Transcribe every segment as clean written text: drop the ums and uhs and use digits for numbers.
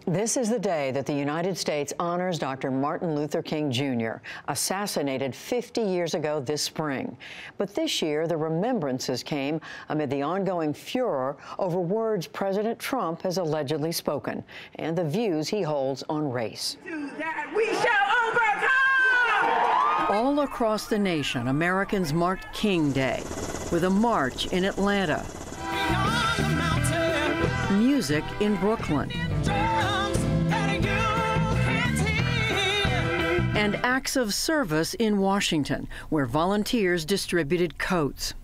This is the day that the United States honors Dr. Martin Luther King Jr., assassinated 50 years ago this spring. But this year, the remembrances came amid the ongoing furor over words President Trump has allegedly spoken and the views he holds on race. That we shall overcome! All across the nation, Americans marked King Day with a march in Atlanta, music in Brooklyn, and acts of service in Washington, where volunteers distributed coats.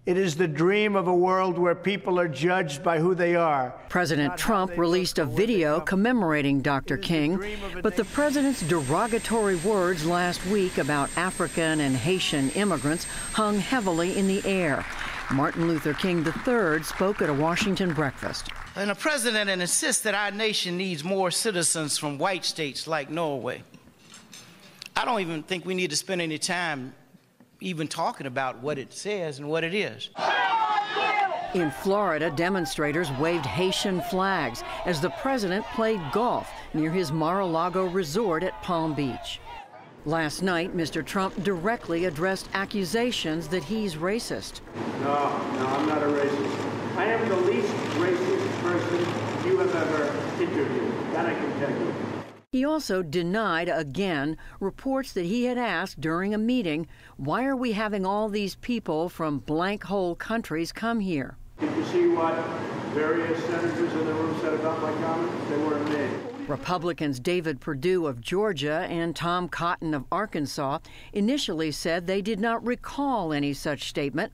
It is the dream of a world where people are judged by who they are. President Trump released a video commemorating Dr. King, but the president's derogatory words last week about African and Haitian immigrants hung heavily in the air. Martin Luther King III spoke at a Washington breakfast. And the president insists that our nation needs more citizens from white states like Norway. I don't even think we need to spend any time even talking about what it says and what it is. In Florida, demonstrators waved Haitian flags as the president played golf near his Mar-a-Lago resort at Palm Beach. Last night, Mr. Trump directly addressed accusations that he's racist. No, I'm not a racist. I am the least racist person you have ever interviewed. That I can tell you. He also denied again reports that he had asked during a meeting, why are we having all these people from blank hole countries come here? Did you see what various senators in the room said about my comments? They weren't me. Republicans David Perdue of Georgia and Tom Cotton of Arkansas initially said they did not recall any such statement.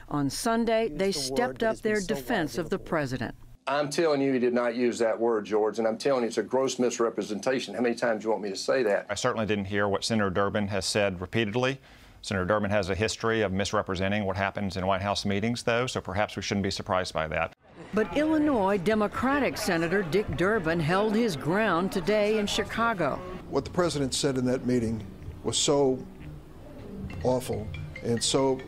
On Sunday, they stepped up their defense of the president. I'm telling you, he did not use that word, George, and I'm telling you, it's a gross misrepresentation. How many times do you want me to say that? I certainly didn't hear what Senator Durbin has said repeatedly. Senator Durbin has a history of misrepresenting what happens in White House meetings, though, so perhaps we shouldn't be surprised by that. But Illinois Democratic Senator Dick Durbin held his ground today in Chicago. What the president said in that meeting was so awful and so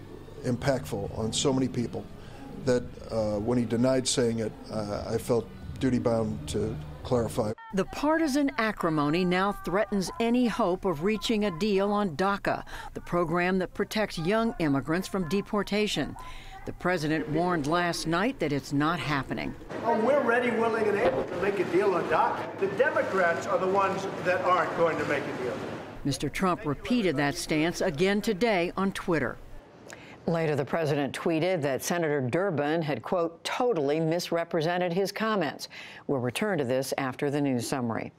impactful on so many people that when he denied saying it, I felt duty-bound to clarify. The partisan acrimony now threatens any hope of reaching a deal on DACA, the program that protects young immigrants from deportation. The president warned last night that it's not happening. Oh, we're ready, willing, and able to make a deal on DACA. The Democrats are the ones that aren't going to make a deal. Mr. Trump repeated that stance again today on Twitter. Later, the president tweeted that Senator Durbin had, quote, totally misrepresented his comments. We'll return to this after the news summary.